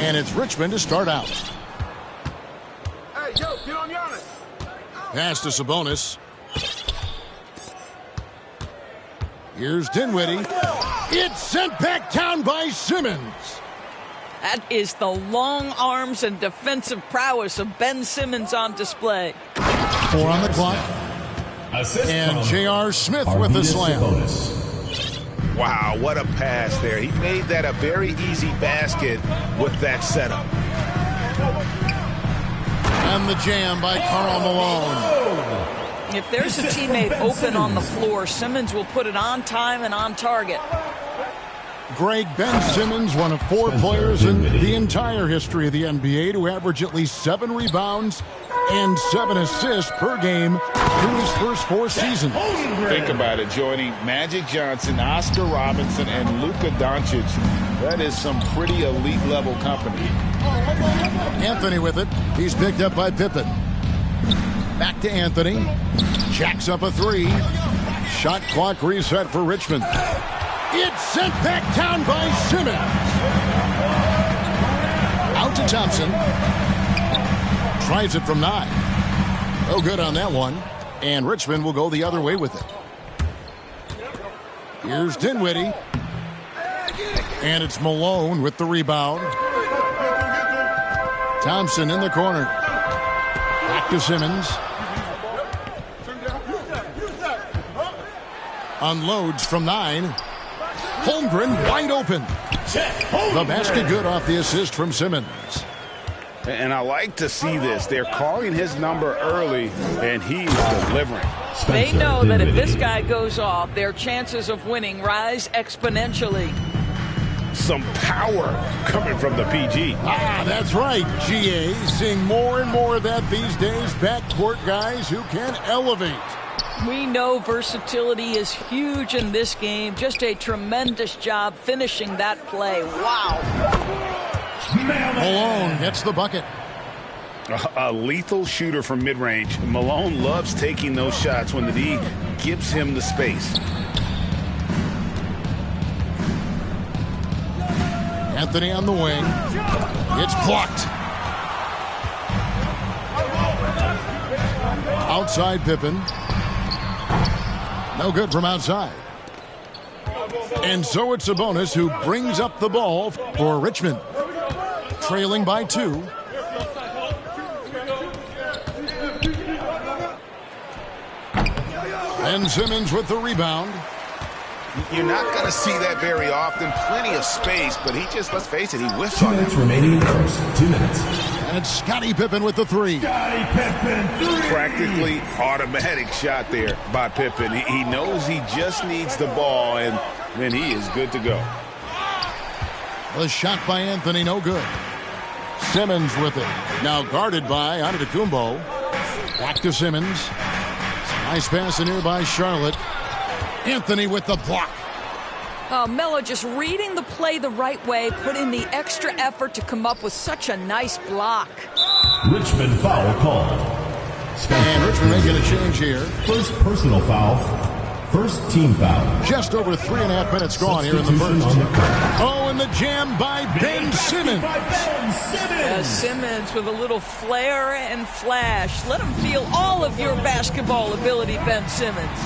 And it's Richmond to start out. Hey, yo, get on Giannis. Pass to Sabonis. Here's Dinwiddie. It's sent back down by Simmons. That is the long arms and defensive prowess of Ben Simmons on display. 4 on the clock. And J.R. Smith with the slam. Wow, what a pass there. He made that a very easy basket with that setup. And the jam by Karl Malone. If there's a teammate open on the floor, Simmons will put it on time and on target. Greg, Ben Simmons, one of 4 players in the entire history of the NBA to average at least 7 rebounds and 7 assists per game through his first 4 seasons. Think about it, joining Magic Johnson, Oscar Robinson, and Luka Doncic. That is some pretty elite level company. Anthony with it. He's picked up by Pippen. Back to Anthony. Jacks up a three. Shot clock reset for Richmond. It's sent back down by Simmons. Out to Thompson. Tries it from 9. No good on that one. And Richmond will go the other way with it. Here's Dinwiddie. And it's Malone with the rebound. Thompson in the corner. Back to Simmons. Unloads from 9. Holmgren wide open. The basket good off the assist from Simmons. And I like to see this. They're calling his number early, and he is delivering. They know that if this guy goes off, their chances of winning rise exponentially. Some power coming from the PG. That's right, GA. Seeing more and more of that these days. Backcourt guys who can elevate. We know versatility is huge in this game. Just a tremendous job finishing that play. Wow. Malone gets the bucket. A lethal shooter from mid-range. Malone loves taking those shots when the D gives him the space. Anthony on the wing. It's blocked. Outside Pippen. No good from outside. And so it's Sabonis who brings up the ball for Richmond. Trailing by 2. And Simmons with the rebound. You're not going to see that very often. Plenty of space, but he just, let's face it, he whiffs 2 on minutes it. remaining in the first. 2 minutes. And it's Scottie Pippen with the 3. Scottie Pippen, 3. Practically automatic shot there by Pippen. He knows he just needs the ball, and then he is good to go. The shot by Anthony, no good. Simmons with it. Now guarded by Antetokounmpo. Back to Simmons. Nice pass in here by Charlotte. Anthony with the block. Melo just reading the play the right way, put in the extra effort to come up with such a nice block. Richmond foul called. And Richmond making a change here. First personal foul. First team foul. Just over 3.5 minutes gone here in the first. And the jam by Ben Simmons. Simmons with a little flair and flash. Let him feel all of your basketball ability, Ben Simmons.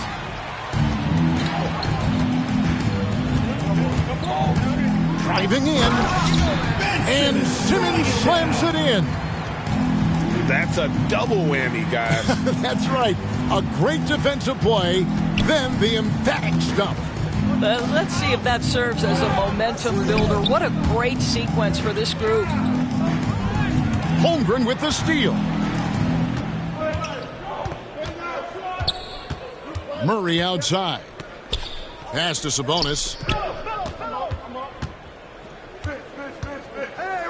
Driving in. And Simmons slams it in. That's a double whammy, guys. That's right. A great defensive play, then the emphatic stuff. Let's see if that serves as a momentum builder. What a great sequence for this group. Holmgren with the steal. Murray outside. Pass to Sabonis.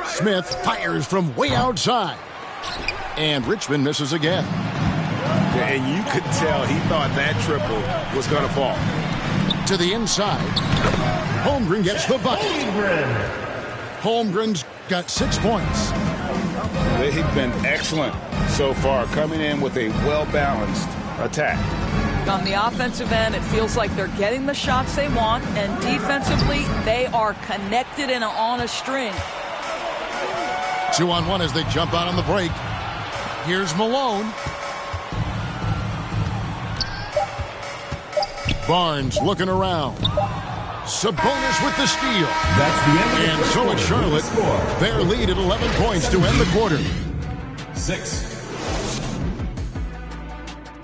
Smith fires from way outside. And Richmond misses again. And you could tell he thought that triple was going to fall. To the inside. Holmgren gets the bucket. Holmgren's got 6 points. They've been excellent so far, coming in with a well-balanced attack. On the offensive end, it feels like they're getting the shots they want, and defensively, they are connected and on a string. 2-on-1 as they jump out on the break. Here's Malone. Barnes looking around. Sabonis with the steal. That's the end of the And first so quarter. it's Charlotte. Score. Their lead at 11 points to end the quarter. 6.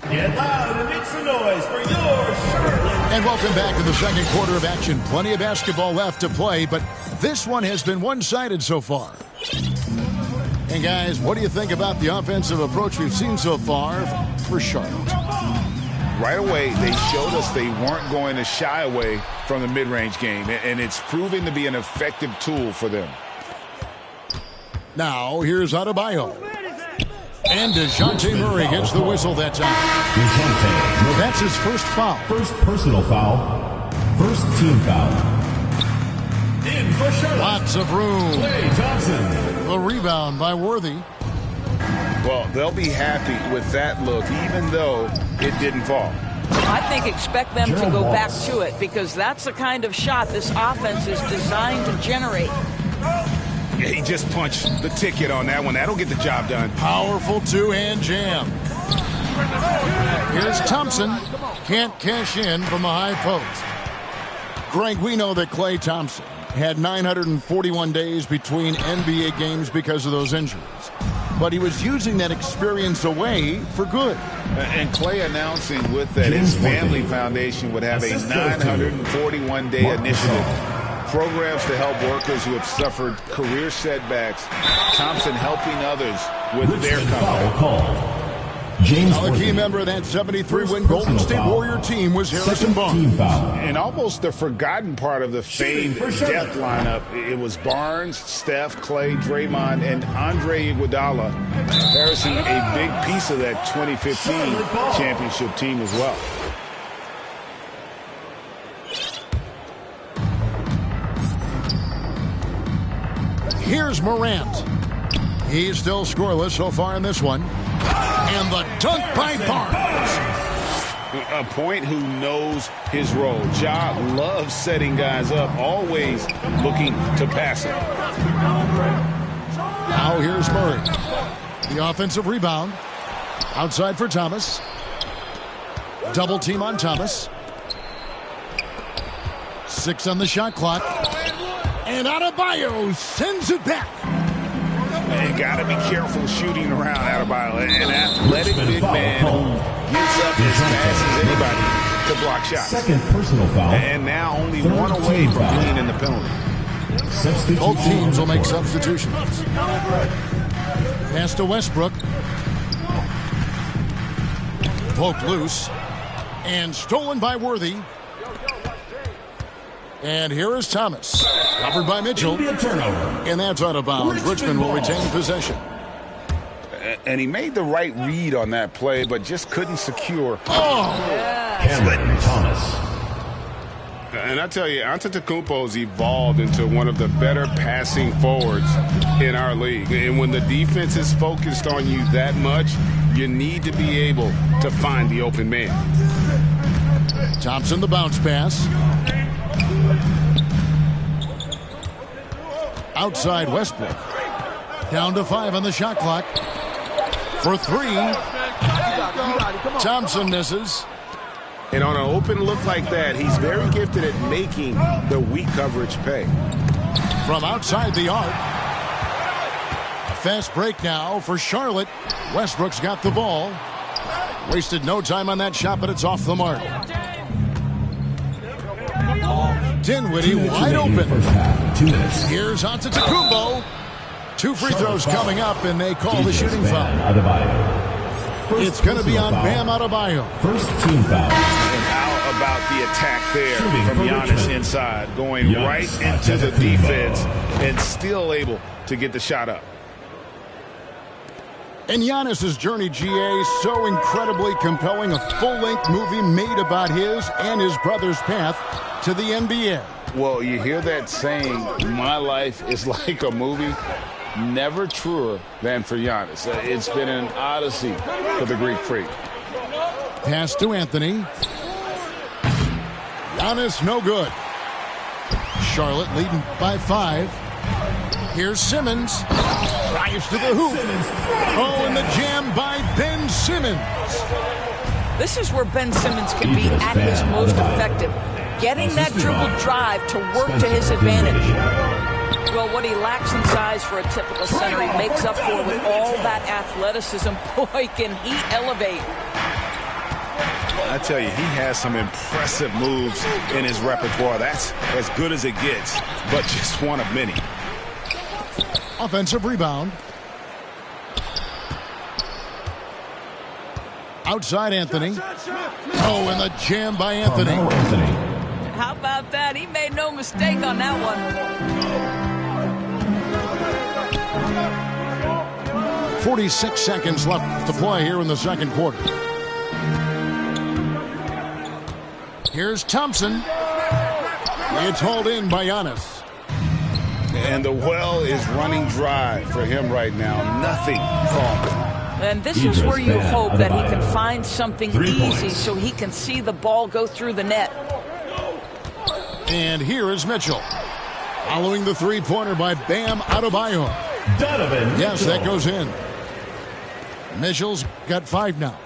Get loud and make some noise for your Charlotte. And welcome back to the second quarter of action. Plenty of basketball left to play, but this one has been one-sided so far. And guys, what do you think about the offensive approach we've seen so far for Charlotte? Right away, they showed us they weren't going to shy away from the mid-range game, and it's proving to be an effective tool for them. Now, here's Adebayo. And DeJounte Murray gets the whistle that time. DeJounte. That's his first foul. First personal foul. First team foul. In for Charlotte. Lots of room. Klay Thompson. The rebound by Worthy. Well, they'll be happy with that look, even though it didn't fall. I think expect them to go back to it because that's the kind of shot this offense is designed to generate. Yeah, he just punched the ticket on that one. That'll get the job done. Powerful two-hand jam. Here's Thompson. Can't cash in from the high post. Greg, we know that Klay Thompson had 941 days between NBA games because of those injuries. But he was using that experience away for good. And Klay announcing with that his family foundation would have a 941-day initiative. Programs to help workers who have suffered career setbacks. Thompson helping others with their comeback. A key member of that 73-win Golden State Warrior team was Harrison Barnes. And almost the forgotten part of the famed death lineup, it was Barnes, Steph, Klay, Draymond, and Andre Iguodala. Harrison, a big piece of that 2015 championship team as well. Here's Morant. He's still scoreless so far in this one. And the dunk by Barnes. A point who knows his role. Ja loves setting guys up, always looking to pass it. Now here's Murray. The offensive rebound. Outside for Thomas. Double team on Thomas. 6 on the shot clock. And Adebayo sends it back. You got to be careful shooting around Adebayo. An athletic big man who gets up as fast as anybody to block shots. Second personal foul. And now only one away from being in the penalty. Both teams will make substitutions. Pass to Westbrook. Poked loose. And stolen by Worthy. And here is Thomas. Covered by Mitchell. And that's out of bounds. Richmond will retain possession. And he made the right read on that play, but just couldn't secure. Cameron Thomas. And I tell you, Antetokounmpo's evolved into one of the better passing forwards in our league. And when the defense is focused on you that much, you need to be able to find the open man. Thompson, the bounce pass. Outside Westbrook. Down to 5 on the shot clock. For 3. Thompson misses. And on an open look like that, he's very gifted at making the weak coverage pay. From outside the arc. A fast break now for Charlotte. Westbrook's got the ball. Wasted no time on that shot, but it's off the mark. Dinwiddie wide open. Here's Antetokounmpo. 2 free throws coming up, and they call the shooting foul. It's going to be on Bam Adebayo. First team foul. And how about the attack there from Giannis inside, going right into the defense and still able to get the shot up. And Giannis's journey, GA, so incredibly compelling. A full-length movie made about his and his brother's path to the NBA. Well, you hear that saying, my life is like a movie. Never truer than for Giannis. It's been an odyssey for the Greek freak. Pass to Anthony. Giannis, no good. Charlotte leading by 5. Here's Simmons. Drives to the hoop. Oh, and the jam by Ben Simmons. This is where Ben Simmons can be at his most effective. Getting that dribble drive to work to his advantage. Well, what he lacks in size for a typical center, he makes up for with all that athleticism. Boy, can he elevate. I tell you, he has some impressive moves in his repertoire. That's as good as it gets, but just one of many. Offensive rebound. Outside Anthony. Oh, and the jam by Anthony. How about that? He made no mistake on that one. 46 seconds left to play here in the second quarter. Here's Thompson. It's hauled in by Giannis. And the well is running dry for him right now. Nothing falling. And this is where you hope that he can find something easy so he can see the ball go through the net. And here is Mitchell. Following the three-pointer by Bam Adebayo. Yes, that goes in. Mitchell's got 5 now.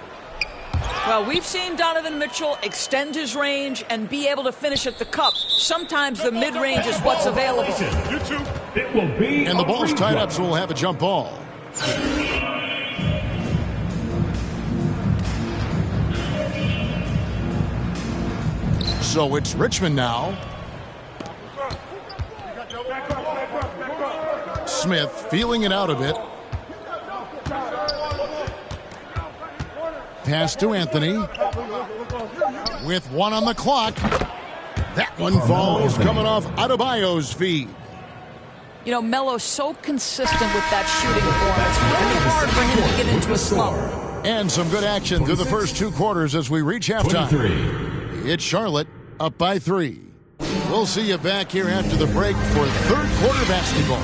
Well, we've seen Donovan Mitchell extend his range and be able to finish at the cup. Sometimes the mid-range is what's available. And the ball's tied up, so we'll have a jump ball. So it's Richmond now. Smith feeling it out a bit. Pass to Anthony. With 1 on the clock. That one falls coming off Adebayo's feet. You know, Melo's so consistent with that shooting form. It's really hard for him to get into a slump. And some good action through the first 2 quarters as we reach halftime. It's Charlotte up by 3. We'll see you back here after the break for third quarter basketball.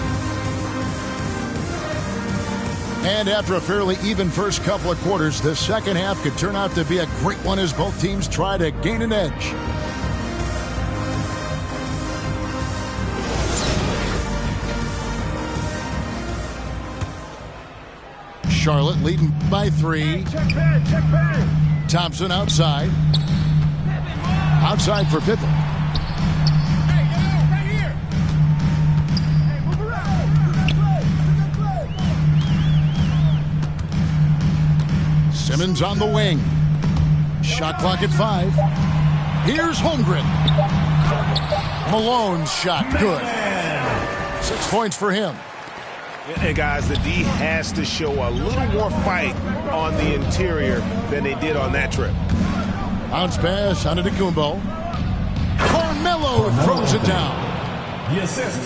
And after a fairly even first couple of quarters, the second half could turn out to be a great one as both teams try to gain an edge. Charlotte leading by 3. Thompson outside. Outside for Pippen. Simmons on the wing. Shot clock at 5. Here's Holmgren. Malone's shot good. 6 points for him. And guys, the D has to show a little more fight on the interior than they did on that trip. Bounce pass on Kumbo. Carmelo throws it down.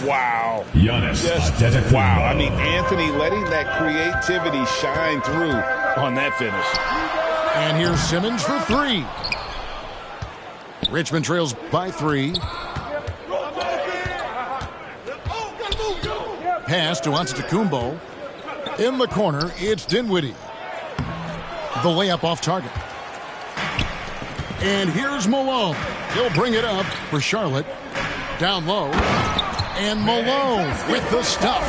Wow. Just wow. I mean, Anthony letting that creativity shine through on that finish. And here's Simmons for 3. Richmond trails by 3. Pass to Antetokounmpo. In the corner, it's Dinwiddie. The layup off target. And here's Malone. He'll bring it up for Charlotte. Down low. And Malone with the stuff.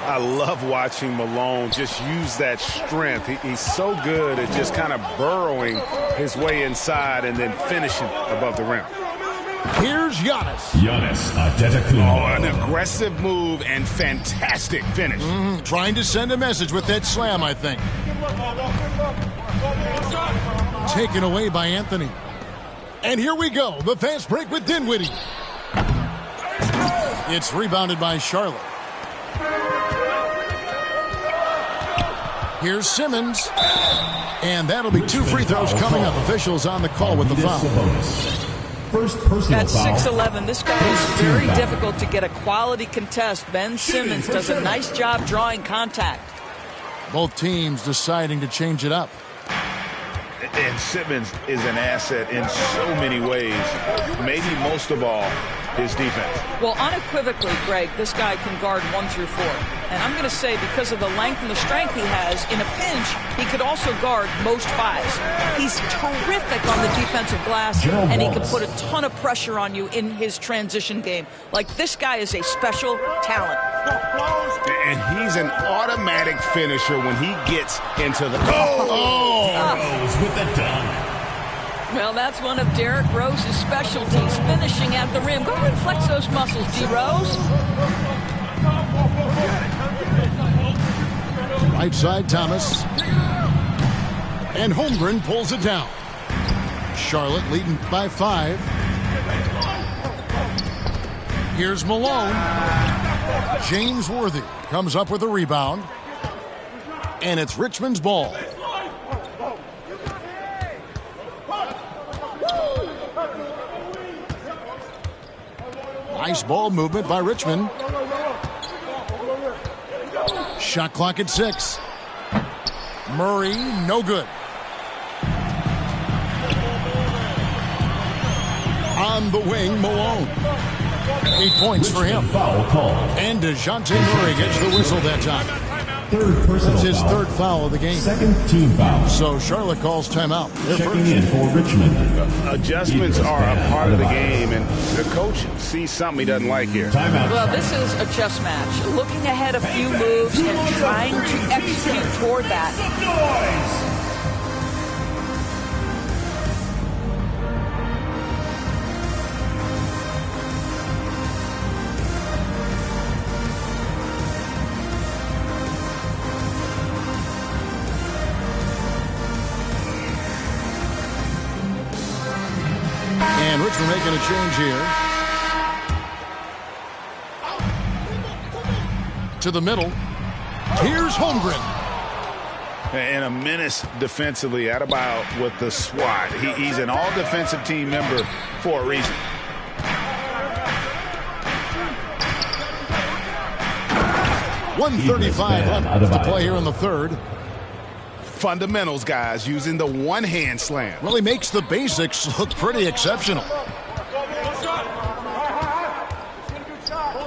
I love watching Malone just use that strength. He's so good at just kind of burrowing his way inside and then finishing above the rim. Here's Giannis. Oh, an aggressive move and fantastic finish. Trying to send a message with that slam, I think. Taken away by Anthony. And here we go. The fast break with Dinwiddie. It's rebounded by Charlotte. Here's Simmons. And that'll be 2 free throws coming up. Officials on the call with the foul. First personal At 6'11", this guy is very difficult to get a quality contest. Ben Simmons does a nice job drawing contact. Both teams deciding to change it up. And Simmons is an asset in so many ways. Maybe most of all, his defense. Well, unequivocally, Greg, this guy can guard 1 through 4. And I'm going to say because of the length and the strength he has, in a pinch, he could also guard most 5s. He's terrific on the defensive glass, and he can put a ton of pressure on you in his transition game. Like, this guy is a special talent. And he's an automatic finisher when he gets into the... Rose with the dunk. Well, that's one of Derrick Rose's specialties, finishing at the rim. Go ahead and flex those muscles, D. Rose. Right side, Thomas. And Holmgren pulls it down. Charlotte leading by 5. Here's Malone. James Worthy comes up with a rebound. And it's Richmond's ball. Nice ball movement by Richmond. Shot clock at 6. Murray, no good. On the wing, Malone. 8 points for him. Foul call. And DeJounte Murray gets the whistle that time. Third personal That's his foul. third foul of the game. Second team foul. So Charlotte calls timeout. Their Checking first. in for Richmond. Adjustments are a part of the game, and the coach sees something he doesn't like here. Timeout. Well, this is a chess match. Looking ahead a few moves and trying to execute toward that. And Richmond making a change here. To the middle. Here's Holmgren. And a menace defensively. Adebayo with the swat. He's an all-defensive team member for a reason. .135 left to play here in the third. Fundamentals, guys, using the one-hand slam. Really makes the basics look pretty exceptional.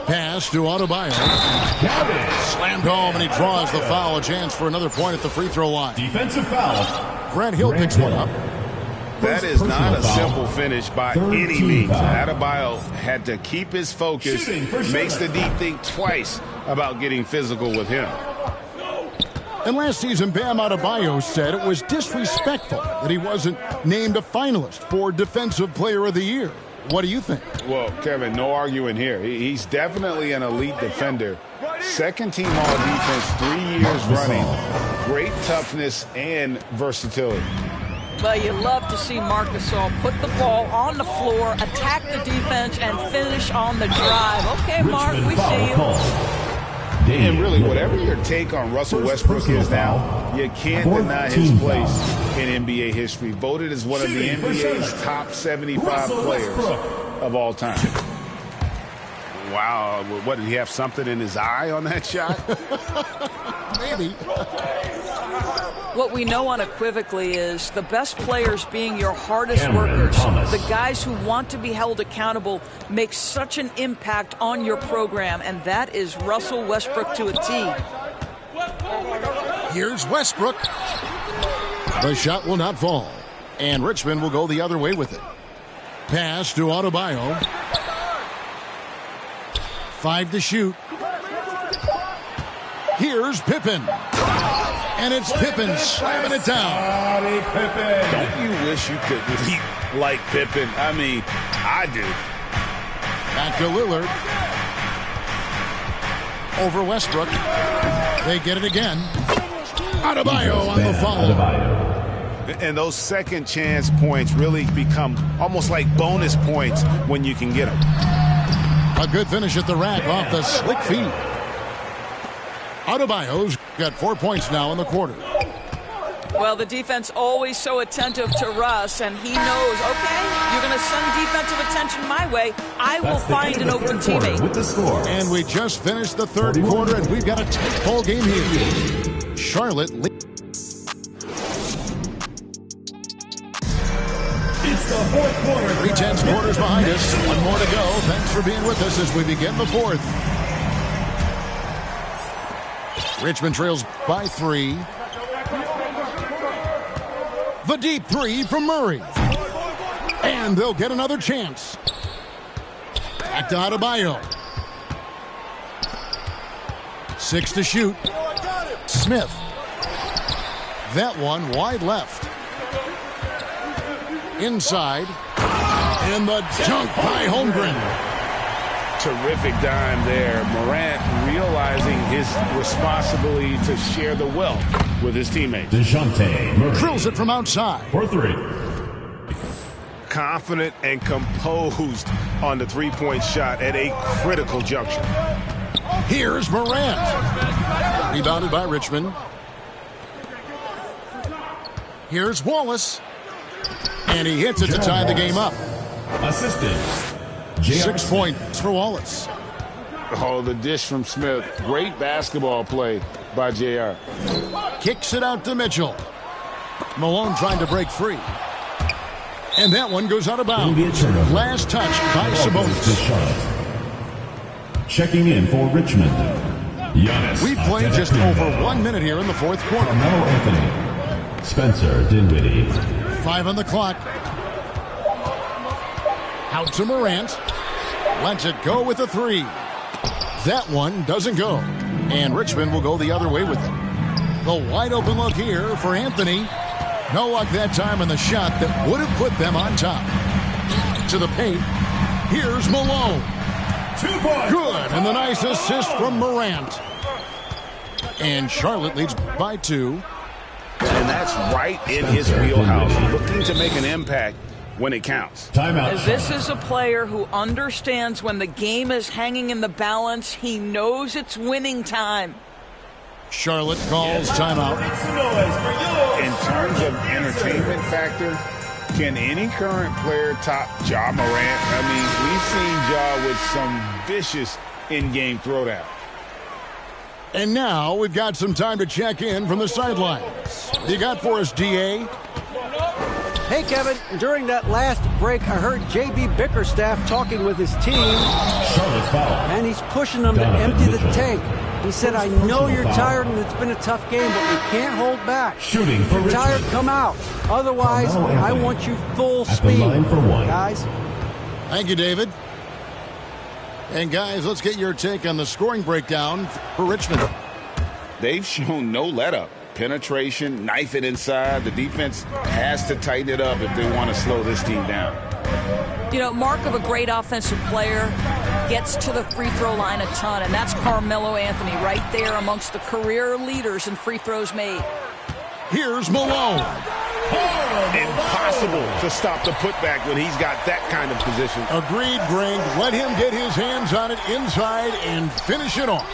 Pass to Adebayo. Slammed home, and he draws the foul. A chance for another point at the free throw line. Defensive foul. Grant Hill picks one up. That is not a Personal foul. simple finish by Third any team means. foul. Adebayo had to keep his focus, Shooting for makes the Charlotte. D think twice about getting physical with him. And last season, Bam Adebayo said it was disrespectful that he wasn't named a finalist for Defensive Player of the Year. What do you think? Well, Kevin, no arguing here. He's definitely an elite defender. Second team all-defense, 3 years running. Great toughness and versatility. Well, you love to see Marc Gasol put the ball on the floor, attack the defense, and finish on the drive. Okay, Mark, we see you. And really, whatever your take on Russell Westbrook is now, you can't deny his place in NBA history. Voted as one of the NBA's top 75 players of all time. Wow, what, did he have something in his eye on that shot? Maybe. What we know unequivocally is the best players being your hardest Cameron workers, Thomas. the guys who want to be held accountable, make such an impact on your program, and that is Russell Westbrook to a T. Here's Westbrook. The shot will not fall, and Richmond will go the other way with it. Pass to Adebayo. 5 to shoot. Here's Pippen. And it's Pippen slamming it down. Don't you wish you could leap like Pippen? I mean, I do. Back to Lillard. Over Westbrook. They get it again. Adebayo on the follow. And those second chance points really become almost like bonus points when you can get them. A good finish at the rack off the slick feed. Adebayo's got 4 points now in the quarter. Well, the defense always so attentive to Russ, and he knows, okay, you're going to send defensive attention my way. I will find an open teammate. With the score. And we just finished the third quarter, and we've got a tight ball game here. Charlotte leads. It's the fourth quarter. 3/10 quarters behind us. One more to go. Thanks for being with us as we begin the fourth. Richmond trails by 3. The deep 3 from Murray. And they'll get another chance. Back to Adebayo. 6 to shoot. Smith. That one wide left. Inside. And the dunk by Holmgren. Terrific dime there. Morant realizing his responsibility to share the wealth with his teammates. DeJounte Murray. Drills it from outside. For 3. Confident and composed on the three-point shot at a critical juncture. Here's Morant. Rebounded by Richmond. Here's Wallace. And he hits it to tie the game up. Assisted. 6 points for Wallace. Oh, the dish from Smith. Great basketball play by JR. Kicks it out to Mitchell. Malone trying to break free. And that one goes out of bounds. Last touch by Sabonis. Checking in for Richmond, Giannis. We've played just over 1 minute here in the fourth quarter. Carmelo Anthony, Spencer Dinwiddie. 5 on the clock. Out to Morant. Lets it go with a 3. That one doesn't go. And Richmond will go the other way with it. The wide open look here for Anthony. No luck that time on the shot that would have put them on top. To the paint. Here's Malone. 2 points. Good. And the nice assist from Morant. And Charlotte leads by 2. And that's right in his wheelhouse. Looking to make an impact when it counts. Timeout. This is a player who understands when the game is hanging in the balance. He knows it's winning time. Charlotte calls timeout. Make some noise for yours. In terms of entertainment factor, can any current player top Ja Morant? I mean, we've seen Ja with some vicious in-game throwdown. And now we've got some time to check in from the sidelines. You got for us, DA? Hey, Kevin, during that last break, I heard J.B. Bickerstaff talking with his team, Charlotte's foul. and he's pushing them to empty the tank. He said, I know you're tired and it's been a tough game, but we can't hold back. Shooting for If you're tired, Richmond. come out. Otherwise, Carmelo I Anthony want you full at the speed, line for 1. guys. Thank you, David. And guys, let's get your take on the scoring breakdown for Richmond. They've shown no let-up. Penetration, knife it inside. The defense has to tighten it up if they want to slow this team down. You know, mark of a great offensive player, gets to the free throw line a ton, and that's Carmelo Anthony right there amongst the career leaders in free throws made. Here's Malone. Impossible to stop the putback when he's got that kind of position. Agreed, Greg. Let him get his hands on it inside and finish it off.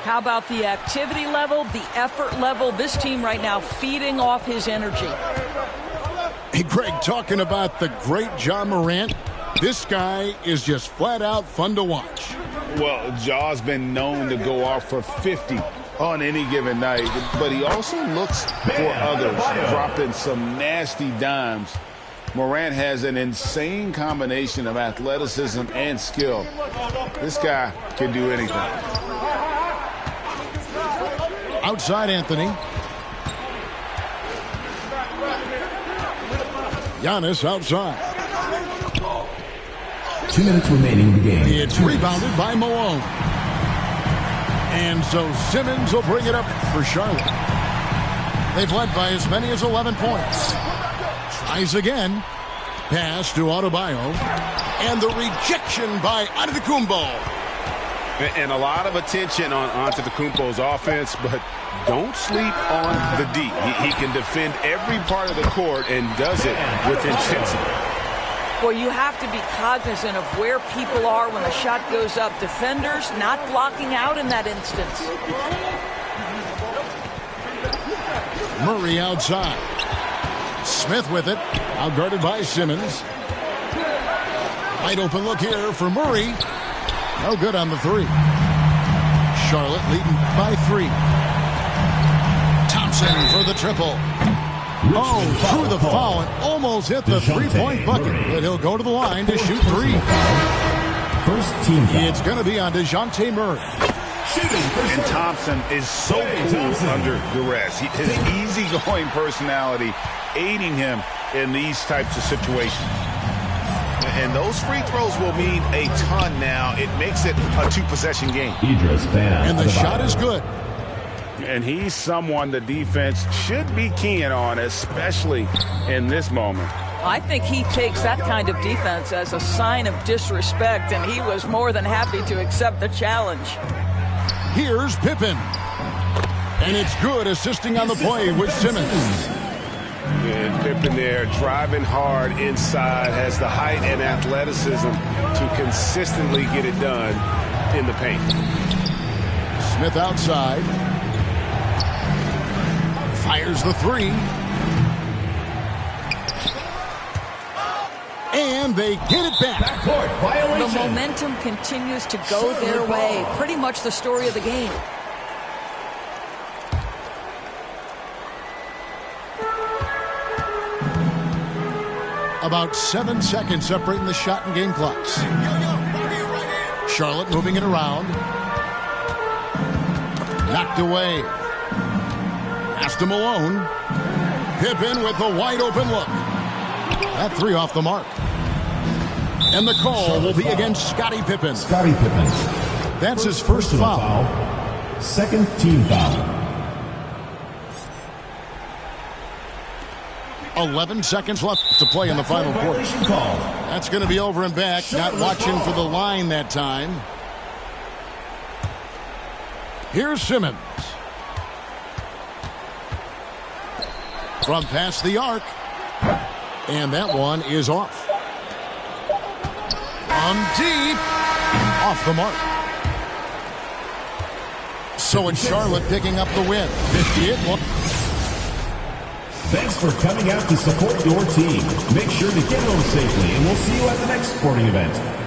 How about the activity level, the effort level? This team right now feeding off his energy. Hey, Greg, talking about the great Ja Morant, this guy is just flat out fun to watch. Well, Ja's been known to go off for 50 on any given night, but he also looks for others, dropping some nasty dimes. Morant has an insane combination of athleticism and skill. This guy can do anything. Outside Anthony. Giannis outside. 2 minutes remaining in the game. It's rebounded by Malone. And so Simmons will bring it up for Charlotte. They've led by as many as 11 points. Tries again. Pass to Adebayo. And the rejection by Antetokounmpo. And a lot of attention on Antetokounmpo's offense, but don't sleep on the D. He can defend every part of the court and does it with intensity. Well, you have to be cognizant of where people are when the shot goes up. Defenders not blocking out in that instance. Murray outside. Smith with it. Outguarded by Simmons. Wide open look here for Murray. No good on the 3. Charlotte leading by 3. Thompson for the triple. Through the foul and almost hit the three-point bucket. But he'll go to the line to shoot 3. First team foul. It's going to be on DeJounte Murray. And Thompson is so cool under duress. His easygoing personality aiding him in these types of situations. And those free throws will mean a ton now. It makes it a 2-possession game. Idris Bam. And the shot is good. And he's someone the defense should be keying on, especially in this moment. I think he takes that kind of defense as a sign of disrespect, and he was more than happy to accept the challenge. Here's Pippen. And it's good, assisting on the play with Simmons. And Pippen there driving hard inside, has the height and athleticism to consistently get it done in the paint. Smith outside. Fires the 3. And they get it back. Backcourt violation. The momentum continues to go their way. Pretty much the story of the game. About 7 seconds separating the shot and game clocks. Charlotte moving it around. Knocked away. Pass to Malone. Pippen with a wide open look. That three off the mark. And the call will be against Scottie Pippen. Scottie Pippen. That's his first foul. Second team foul. 11 seconds left to play in the final quarter. That's going to be over and back. Not watching for the line that time. Here's Simmons. From past the arc. And that one is off. On deep. Off the mark. So it's Charlotte picking up the win. Thanks for coming out to support your team. Make sure to get home safely, and we'll see you at the next sporting event.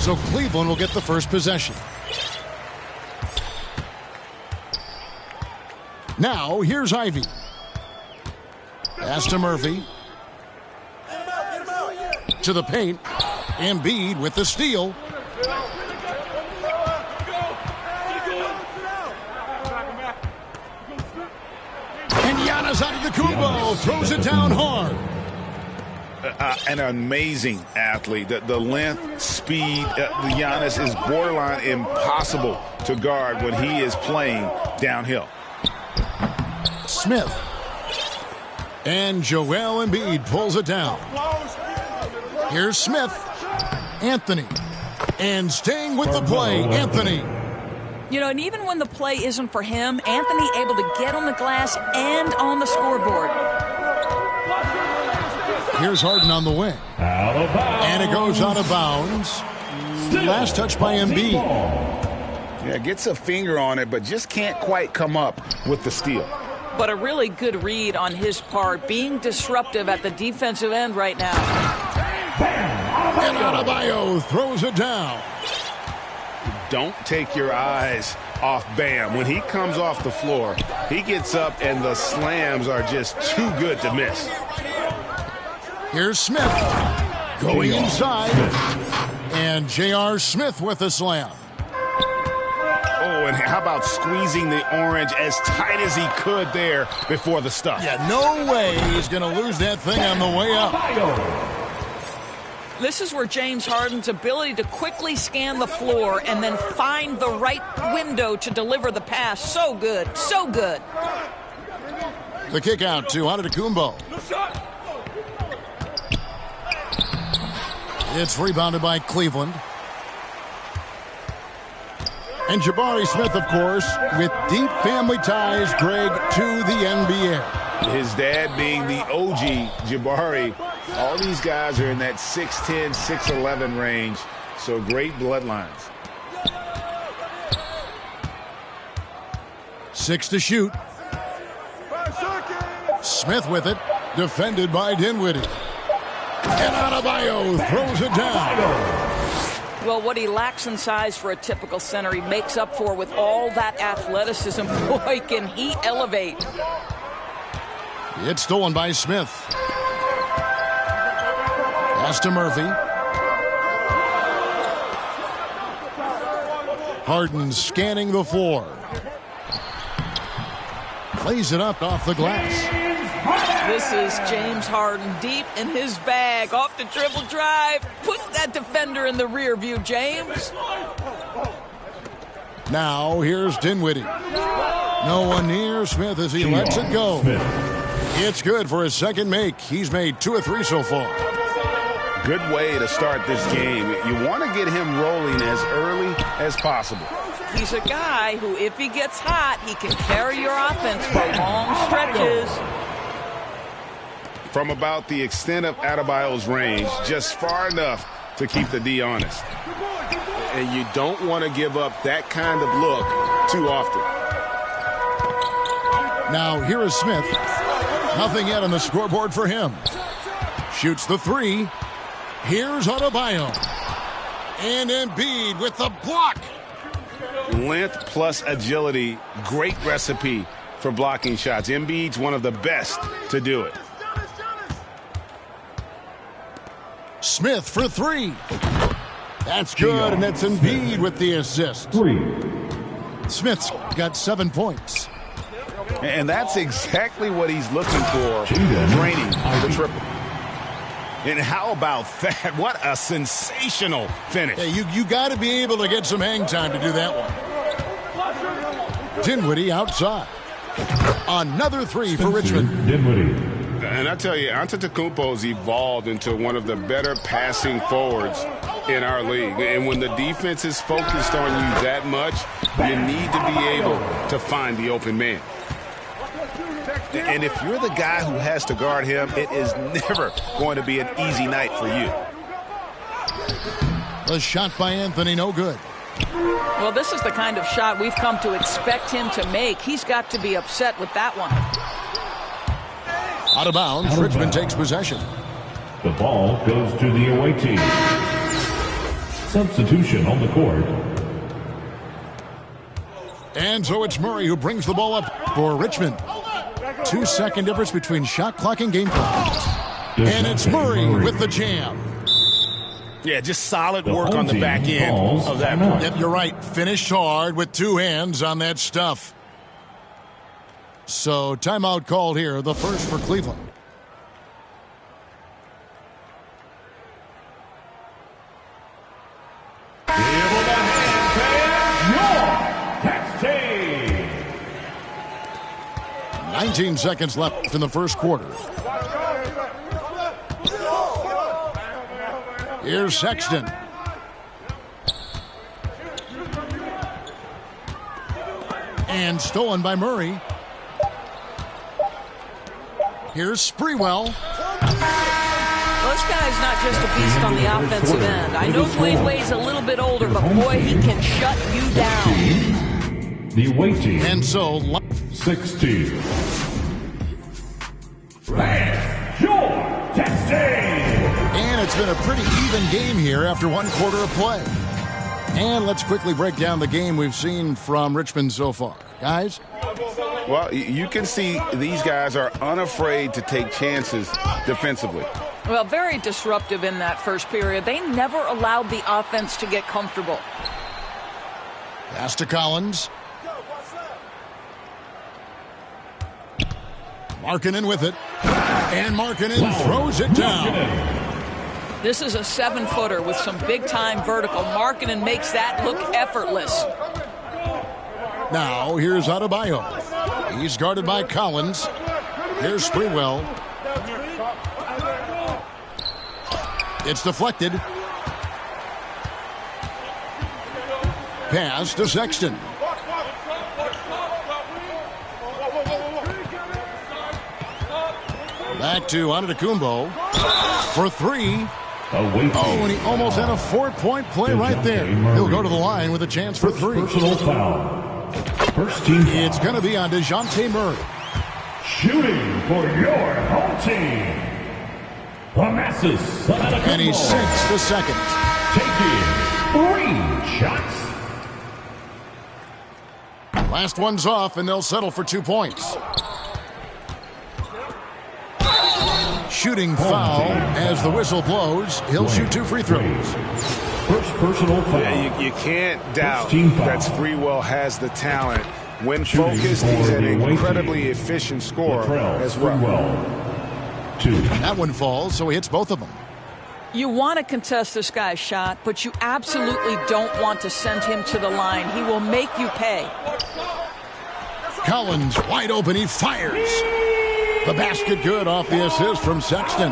So Cleveland will get the first possession. Now, here's Ivy. Pass to Murphy. To the paint. Embiid with the steal. Giannis Antetokounmpo throws it down hard. An amazing athlete. The length, speed, Giannis is borderline impossible to guard when he is playing downhill. Smith. And Joel Embiid pulls it down. Here's Smith. Anthony. And staying with the play, Anthony. You know, and even when the play isn't for him, Anthony able to get on the glass and on the scoreboard. Here's Harden on the wing. And it goes out of bounds. Last touch by Embiid. Yeah, gets a finger on it, but just can't quite come up with the steal. But a really good read on his part, being disruptive at the defensive end right now. And Adebayo throws it down. Don't take your eyes off Bam. When he comes off the floor, he gets up and the slams are just too good to miss. Here's Smith going inside. And J.R. Smith with the slam. Oh, and how about squeezing the orange as tight as he could there before the stuff? Yeah, no way he's going to lose that thing on the way up. This is where James Harden's ability to quickly scan the floor and then find the right window to deliver the pass. So good, so good. The kick out to Antetokounmpo. It's rebounded by Cleveland. And Jabari Smith, of course, with deep family ties, Greg, to the NBA. His dad being the OG Jabari. All these guys are in that 6'10", 6'11" range, so great bloodlines. 6 to shoot. Smith with it, defended by Dinwiddie. And Adebayo throws it down. Well, what he lacks in size for a typical center, he makes up for with all that athleticism. Boy, can he elevate. It's stolen by Smith. Pass to Murphy. Harden scanning the floor. Plays it up off the glass. This is James Harden deep in his bag. Off the dribble drive. Put that defender in the rear view, James. Now here's Dinwiddie. No one near Smith as he lets it go. It's good for his second make. He's made 2 of 3 so far. Good way to start this game. You want to get him rolling as early as possible. He's a guy who, if he gets hot, he can carry your offense for long stretches. From about the extent of Adebayo's range, just far enough to keep the D honest. And you don't want to give up that kind of look too often. Now here is Smith. Nothing yet on the scoreboard for him. Shoots the 3. Here's Adebayo. And Embiid with the block. Length plus agility, great recipe for blocking shots. Embiid's one of the best to do it. Smith for 3. That's good, and that's Embiid with the assist. 3. Smith's got 7 points. And that's exactly what he's looking for, draining the triple. And how about that? What a sensational finish. Hey, you got to be able to get some hang time to do that one. Dinwiddie outside. Another 3 for Richmond. Dinwiddie. And I tell you, Antetokounmpo's evolved into one of the better passing forwards in our league. And when the defense is focused on you that much, you need to be able to find the open man. And if you're the guy who has to guard him, it is never going to be an easy night for you. The shot by Anthony, no good. Well, this is the kind of shot we've come to expect him to make. He's got to be upset with that one. Out of bounds, Richmond takes possession. The ball goes to the away team. Substitution on the court. And so it's Murray who brings the ball up for Richmond. 2-second difference between shot clock and game clock. And it's Murray with the jam. Yeah, just solid work on the back end of that. Yep, you're right. Finished hard with 2 hands on that stuff. So timeout called here, the first for Cleveland. Give them a hand, fans. Your Team. 19 seconds left in the first quarter. Here's Sexton. And stolen by Murray. Here's Sprewell. Well, this guy's not just a beast on the offensive end. I know Dwayne Wade's a little bit older, but boy, he can shut you down. The away team. And so 16. Fans, your testing. And it's been a pretty even game here after one quarter of play. And let's quickly break down the game we've seen from Richmond so far. Guys? Well, you can see these guys are unafraid to take chances defensively. Well, very disruptive in that first period. They never allowed the offense to get comfortable. Pass to Collins. Markkanen with it. And Markkanen throws it down. This is a 7-footer with some big-time vertical. Markkanen makes that look effortless. Now, here's Adebayo. He's guarded by Collins. Here's Sprewell. It's deflected. Pass to Sexton. Back to Antetokounmpo for three. And he almost had a 4-point play right there. He'll go to the line with a chance for three. Personal foul. First team foul. It's going to be on DeJounte Murray. Shooting for your home team. Lamassus. And he sinks the second. Taking 3 shots. Last one's off, and they'll settle for 2 points. Shooting foul as the whistle blows. He'll shoot 2 free throws. First personal foul. Yeah, you can't doubt that Sprewell has the talent. When focused, he's an incredibly efficient scorer as well. 2. That one falls, so he hits both of them. You want to contest this guy's shot, but you absolutely don't want to send him to the line. He will make you pay. Collins wide open. He fires. The basket good off the assist from Sexton.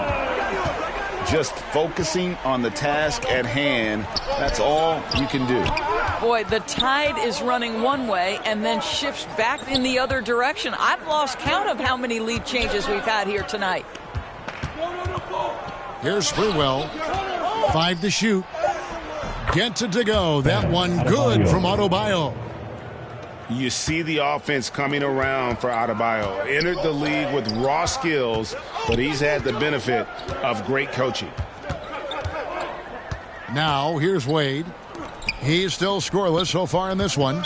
Just focusing on the task at hand, that's all you can do. Boy, the tide is running one way and then shifts back in the other direction. I've lost count of how many lead changes we've had here tonight. Here's Sprewell. 5 to shoot. Gets it to go. That one good from Adebayo. You see the offense coming around for Adebayo. Entered the league with raw skills, but he's had the benefit of great coaching. Now, here's Wade. He's still scoreless so far in this one.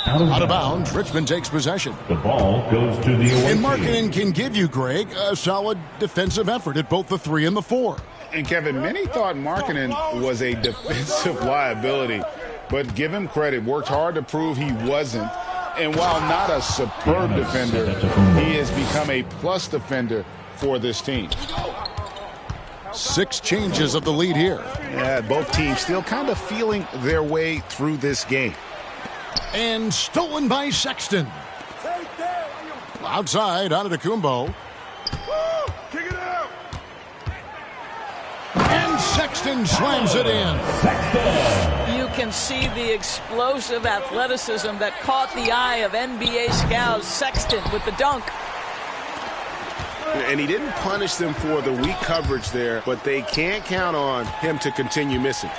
Out of bounds. Richmond takes possession. The ball goes to the away And team. Markkanen can give you, Greg, a solid defensive effort at both the 3 and the 4. And, Kevin, many thought Markkanen was a defensive liability, but give him credit, worked hard to prove he wasn't. And while not a superb defender, he has become a plus defender for this team. 6 changes of the lead here. Yeah, both teams still kind of feeling their way through this game. And stolen by Sexton. Outside, Antetokounmpo. And Sexton slams it in. You can see the explosive athleticism that caught the eye of NBA scouts. Sexton with the dunk. And he didn't punish them for the weak coverage there, but they can't count on him to continue missing.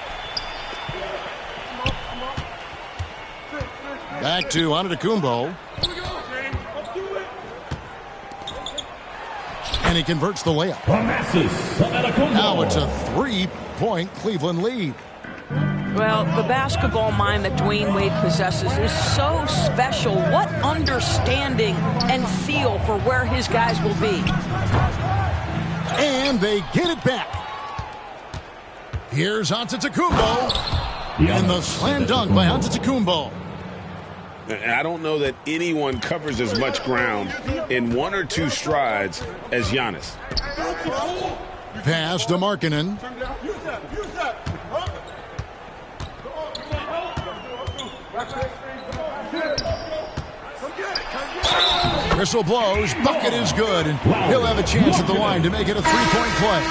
Back to Antetokounmpo. And he converts the layup. Now it's a 3-point Cleveland lead. Well, the basketball mind that Dwayne Wade possesses is so special. What understanding and feel for where his guys will be. And they get it back. Here's Antetokounmpo. And the slam dunk by Antetokounmpo. I don't know that anyone covers as much ground in 1 or 2 strides as Giannis. Pass to Markkanen. Whistle blows. Bucket is good, and he'll have a chance at the line to make it a 3-point play.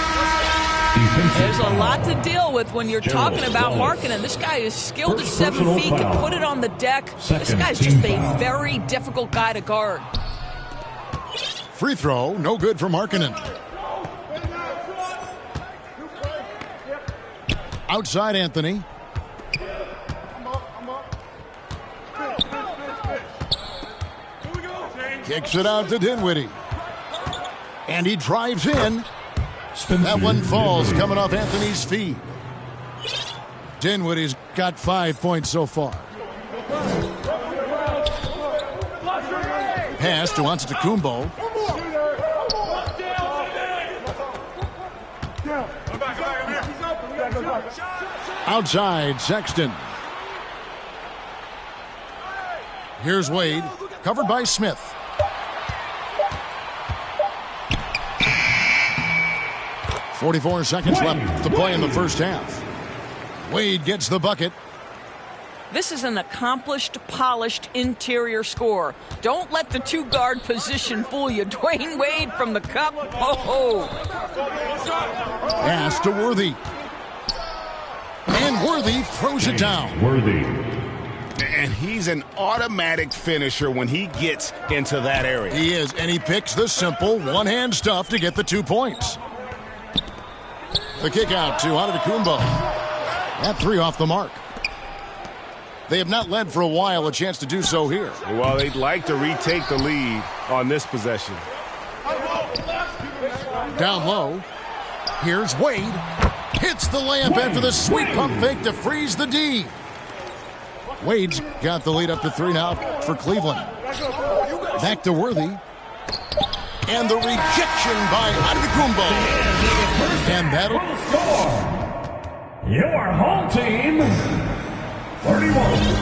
There's a lot to deal with when you're talking about Markkanen. This guy is skilled at 7 feet, can put it on the deck. This guy's just a very difficult guy to guard. Free throw, no good for Markkanen. Outside Anthony. Kicks it out to Dinwiddie. And he drives in. That one falls coming off Anthony's feet. Dinwiddie's got 5 points so far. Pass to Antetokounmpo. Outside Sexton. Here's Wade, covered by Smith. .44 seconds left to play in the first half. Wade gets the bucket. This is an accomplished, polished interior scorer. Don't let the 2-guard position fool you. Dwayne Wade from the cup. Oh. Pass to Worthy. And Worthy throws it down. Worthy. And he's an automatic finisher when he gets into that area. He is, and he picks the simple one-hand stuff to get the 2 points. The kick out to Antetokounmpo. That 3 off the mark. They have not led for a while, a chance to do so here. Well, they'd like to retake the lead on this possession. Down low. Here's Wade. Hits the layup after the sweet pump fake to freeze the D. Wade's got the lead up to 3 now for Cleveland. Back to Worthy. And the rejection by Antetokounmpo. And that'll score. Your home team, 31.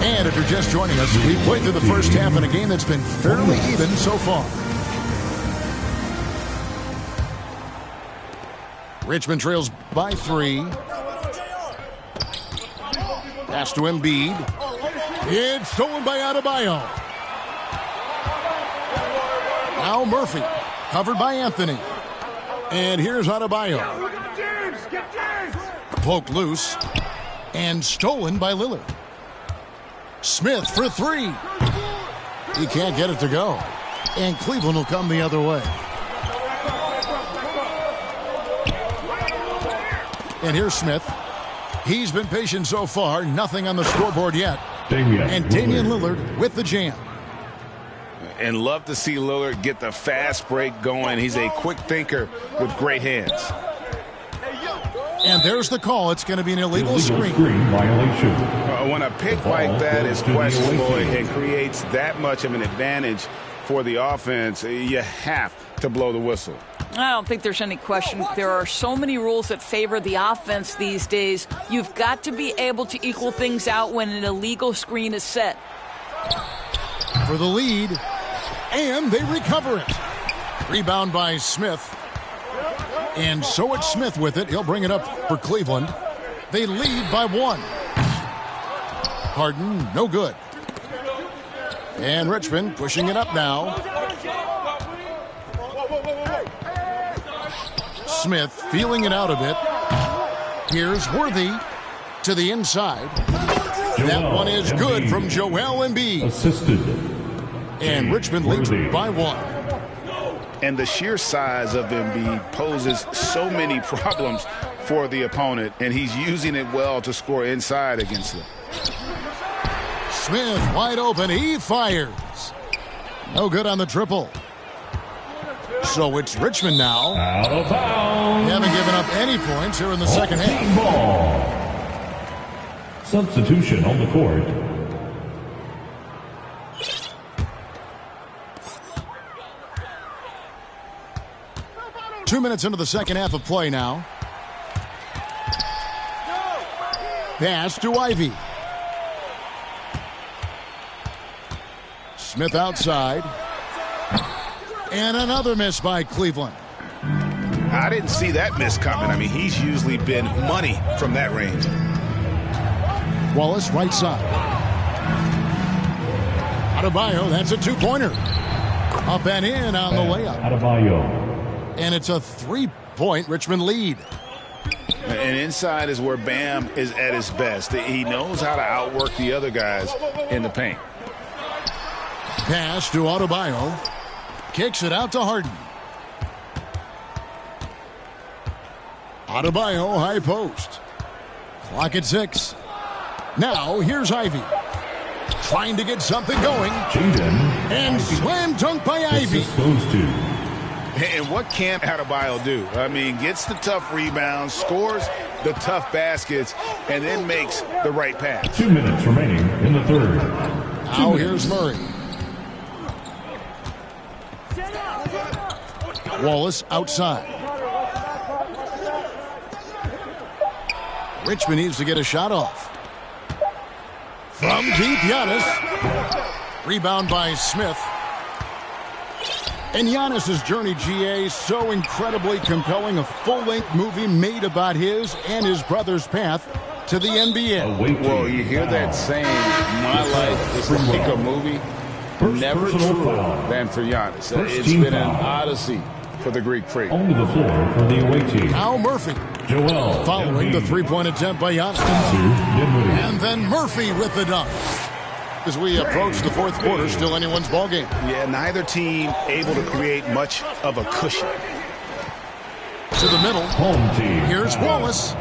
And if you're just joining us, we've played through the first half in a game that's been fairly even so far. Richmond trails by 3. Pass to Embiid. It's stolen by Adebayo. Now Murphy, covered by Anthony. And here's Adebayo. Poked loose and stolen by Lillard. Smith for 3. He can't get it to go. And Cleveland will come the other way. And here's Smith. He's been patient so far. Nothing on the scoreboard yet. And Damian Lillard with the jam. And love to see Lillard get the fast break going. He's a quick thinker with great hands. And there's the call. It's going to be an illegal screen. Violation. When a pick like that is questionable and creates that much of an advantage for the offense, you have to blow the whistle. I don't think there's any question. There are so many rules that favor the offense these days. You've got to be able to equal things out when an illegal screen is set. For the lead, and they recover it. Rebound by Smith. And so it's Smith with it. He'll bring it up for Cleveland. They lead by 1. Harden, no good. And Richmond pushing it up now. Smith feeling it out a bit. Here's Worthy to the inside. That one is good from Joel Embiid. Assisted. And Richmond leads by 1. And the sheer size of Embiid poses so many problems for the opponent, and he's using it well to score inside against them. Smith wide open. He fires. No good on the triple. So it's Richmond now. Out of bounds. They haven't given up any points here in the second half. Ball. Substitution on the court. Two minutes into the second half of play now. Pass to Ivy. Smith outside. And another miss by Cleveland. I didn't see that miss coming. I mean, he's usually been money from that range. Wallace right side. Adebayo, that's a two-pointer. Up and in on the layup. Adebayo. And it's a three-point Richmond lead. And inside is where Bam is at his best. He knows how to outwork the other guys in the paint. Pass to Adebayo. Kicks it out to Harden. Adebayo, high post. Clock at 6. Now, here's Ivy. Trying to get something going. And slam dunk by Ivy. And what can't Adebayo do? I mean, gets the tough rebounds, scores the tough baskets, and then makes the right pass. 2 minutes remaining in the third. Now here's Murray. Wallace outside. Richmond needs to get a shot off. From deep, Giannis. Rebound by Smith. And Giannis' journey, GA, so incredibly compelling. A full-length movie made about his and his brother's path to the NBA. Well, you hear that saying, my life is like a movie. Never truer than for Giannis. It's been an odyssey for the Greek freak. Only the floor for the away team. Now Murphy. Joel. Following the three-point attempt by Giannis. And then Murphy with the dunk. As we approach the fourth quarter, still anyone's ballgame. Yeah, neither team able to create much of a cushion. To the middle. Home team. Here's Wallace.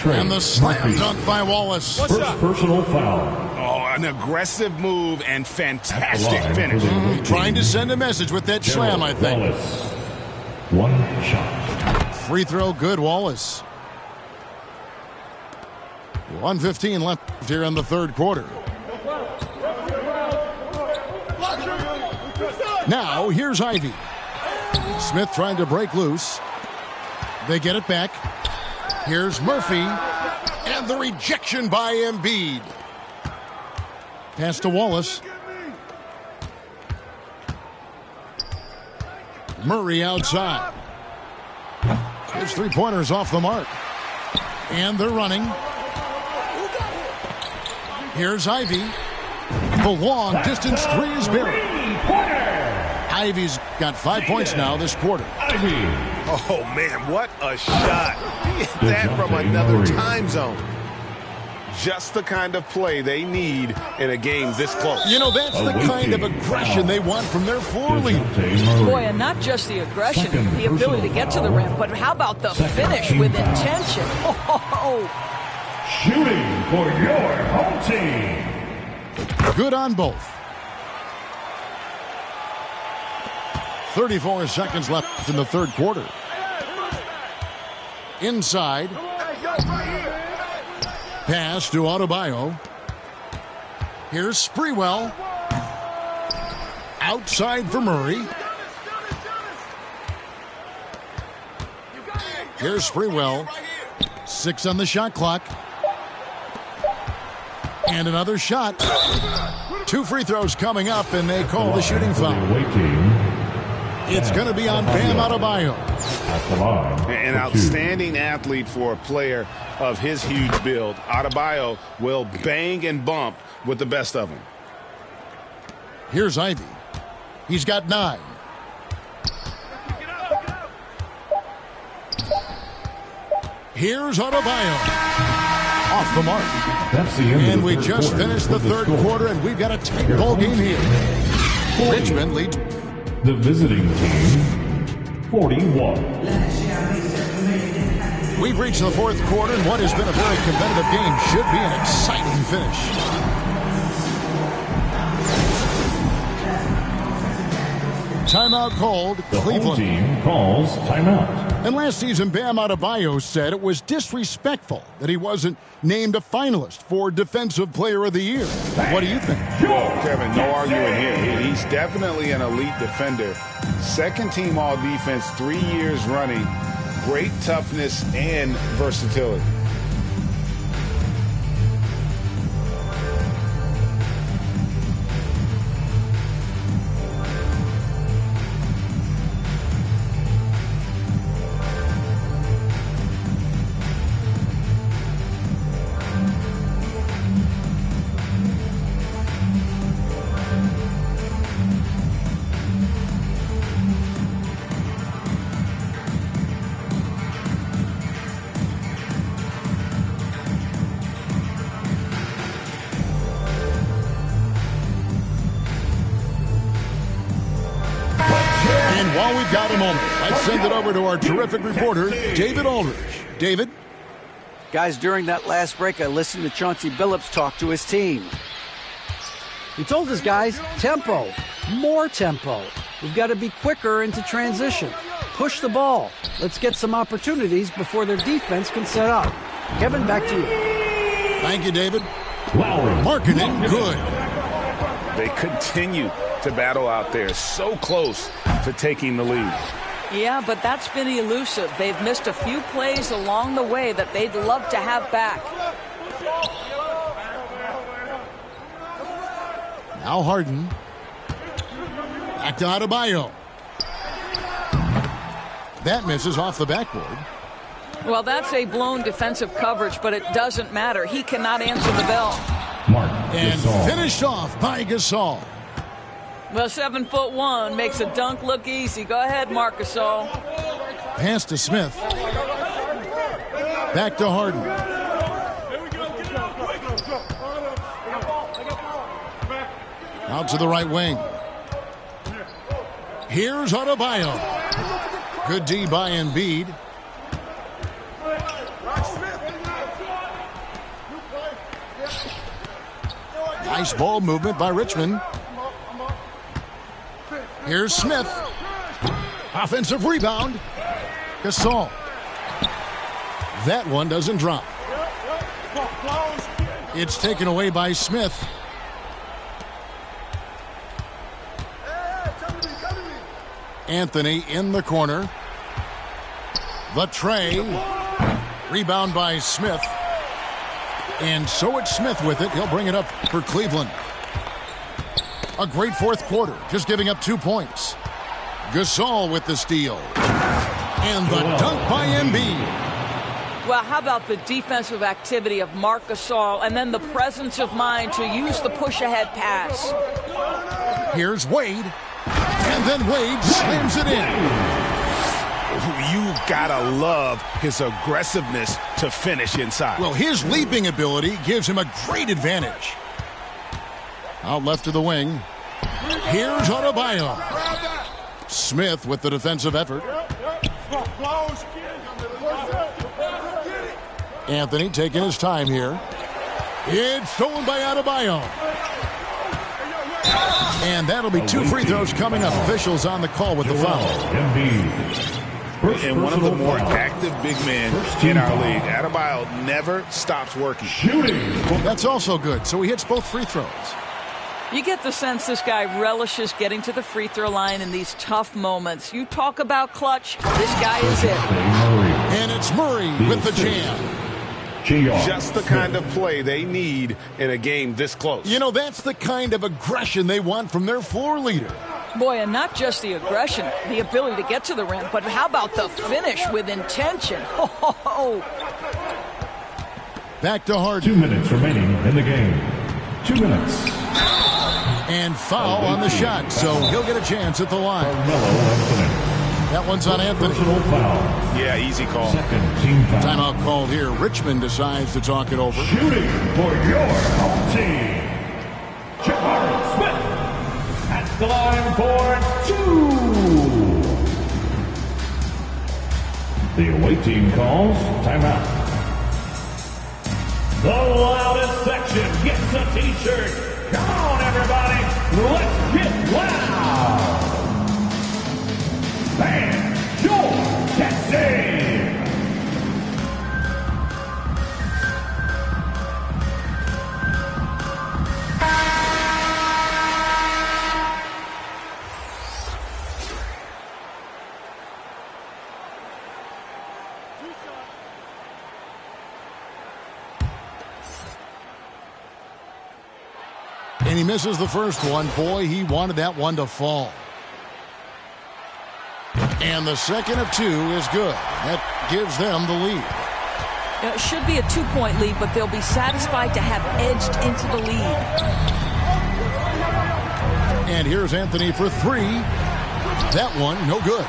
And the slam dunk by Wallace. First personal foul. Oh, an aggressive move and fantastic finish. Trying to send a message with that slam, I think. Wallace. One shot. Free throw, good, Wallace. 1:15 left here in the third quarter. Now, here's Ivy. Smith trying to break loose. They get it back. Here's Murphy. And the rejection by Embiid. Pass to Wallace. Murray outside. His three-pointer's off the mark. And they're running. Here's Ivy. The long-distance three is buried. Ivy's got 5 points now this quarter. Oh, man, what a shot. He hit that from another time zone. Just the kind of play they need in a game this close. You know, that's the kind of aggression they want from their floor leader. Boy, and not just the aggression, the ability to get to the rim, but how about the finish with intention? Oh. Shooting for your home team. Good on both. 34 seconds left in the third quarter. Inside. Pass to Adebayo. Here's Sprewell. Outside for Murray. Here's Sprewell. 6 on the shot clock. And another shot. 2 free throws coming up, and they call the shooting foul. It's going to be on Bam Adebayo. An outstanding athlete for a player of his huge build. Adebayo will bang and bump with the best of them. Here's Ivy. He's got 9. Here's Adebayo. Off the mark. That's the end and of the we third just quarter. finished the third quarter, and we've got a tight ball game here. Richmond leads. The visiting team, 41. We've reached the fourth quarter, and what has been a very competitive game should be an exciting finish. Timeout called. The Cleveland. home team calls timeout. And last season, Bam Adebayo said it was disrespectful that he wasn't named a finalist for Defensive Player of the Year. What do you think? Kevin, no arguing here. He's definitely an elite defender. Second team all defense, 3 years running. Great toughness and versatility. we've got a moment. Let's send it over to our terrific reporter, David Aldridge. David? Guys, during that last break, I listened to Chauncey Billups talk to his team. He told his guys, tempo, more tempo. We've got to be quicker into transition. Push the ball. Let's get some opportunities before their defense can set up. Kevin, back to you. Thank you, David. Marketing good. They continue to battle out there, so close to taking the lead. Yeah, but that's been elusive. They've missed a few plays along the way that they'd love to have back. Now Harden. Back to Adebayo. That misses off the backboard. Well, that's a blown defensive coverage, but it doesn't matter. He cannot answer the bell. And finished off by Gasol. Well, 7'1" makes a dunk look easy. Go ahead, Marc Gasol. Pass to Smith. Back to Harden. Out to the right wing. Here's Adebayo. Good D by Embiid. Nice ball movement by Richmond. Here's Smith. Offensive rebound. Gasol. That one doesn't drop. It's taken away by Smith. Anthony in the corner. The tray. Rebound by Smith. And so it's Smith with it. He'll bring it up for Cleveland. A great fourth quarter, just giving up 2 points. Gasol with the steal. And the dunk by Embiid. Well, how about the defensive activity of Marc Gasol and then the presence of mind to use the push-ahead pass. Here's Wade. And then Wade slams it in. You gotta love his aggressiveness to finish inside. Well, his leaping ability gives him a great advantage. Out left to the wing. Here's Adebayo. Smith with the defensive effort. Anthony taking his time here. It's stolen by Adebayo. And that'll be 2 free throws coming up. Officials on the call with the foul. And one of the more active big men in our league. Adebayo never stops working. That's also good. So he hits both free throws. You get the sense this guy relishes getting to the free throw line in these tough moments. You talk about clutch, this guy is it. And it's Murray with the jam. Just the kind of play they need in a game this close. You know, that's the kind of aggression they want from their floor leader. Boy, and not just the aggression, the ability to get to the rim, but how about the finish with intention? Back to Harden. 2 minutes remaining in the game. 2 minutes. And foul on the shot, so he'll get a chance at the line. That one's on Anthony. Foul. Yeah, easy call. Second team foul. Timeout called here. Richmond decides to talk it over. Shooting for your home team. Jabari Smith at the line for 2. The away team calls timeout. The loudest section gets a t-shirt. Come on, everybody. Let's get loud. Bam! George, that's it! And he misses the first one. Boy, he wanted that one to fall. And the second of 2 is good. That gives them the lead. It should be a 2-point lead, but they'll be satisfied to have edged into the lead. And here's Anthony for 3. That one, no good.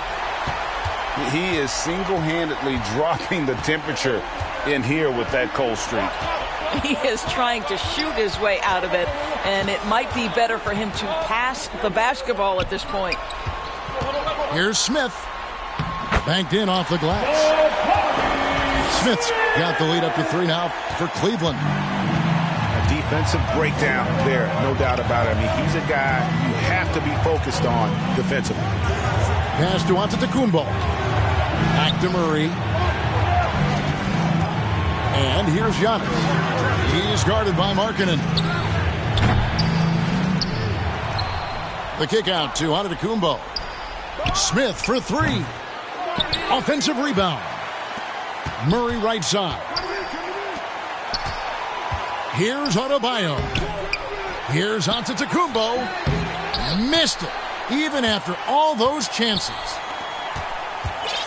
He is single-handedly dropping the temperature in here with that cold streak. He is trying to shoot his way out of it, and it might be better for him to pass the basketball at this point. Here's Smith. Banked in off the glass. Smith's got the lead up to 3 now for Cleveland. A defensive breakdown there, no doubt about it. I mean, he's a guy you have to be focused on defensively. Pass to Antetokounmpo. Back to Murray. And here's Giannis. He's guarded by Markkanen. The kick out to Antetokounmpo. Smith for 3. Offensive rebound. Murray right side. Here's Adebayo. Here's Antetokounmpo. Missed it, even after all those chances.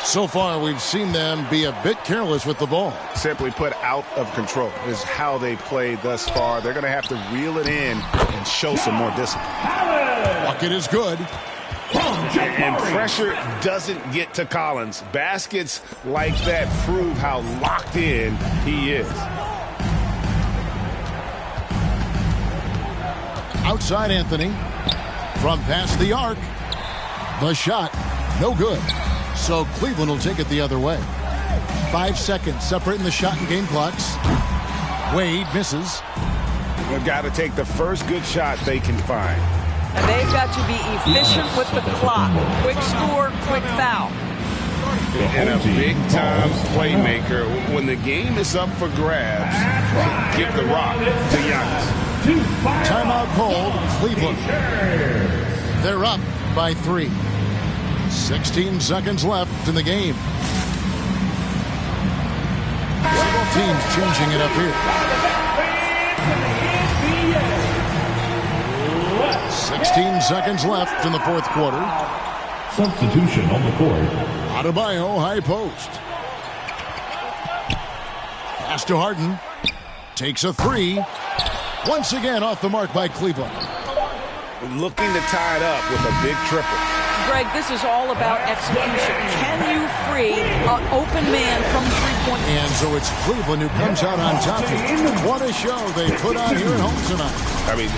So far, we've seen them be a bit careless with the ball. Simply put, out of control is how they played thus far. They're going to have to reel it in and show some more discipline. Bucket is good. And pressure doesn't get to Collins. Baskets like that prove how locked in he is. Outside Anthony. From past the arc. The shot, no good. So Cleveland will take it the other way. 5 seconds separating the shot and game clocks. Wade misses. They've got to take the first good shot they can find. And they've got to be efficient with the clock. Quick score, quick foul. And a big-time playmaker. When the game is up for grabs, give the rock to Giannis. Timeout called, Cleveland. They're up by 3. 16 seconds left in the game. Several teams changing it up here. 16 seconds left in the fourth quarter. Substitution on the court. Adebayo, high post. Pass to Harden. Takes a 3. Once again off the mark by Cleveland. Looking to tie it up with a big triple. Greg, this is all about execution. Can you free an open man from the three-point line? And so it's Cleveland who comes out on top. What a show they put on here at home tonight. I mean,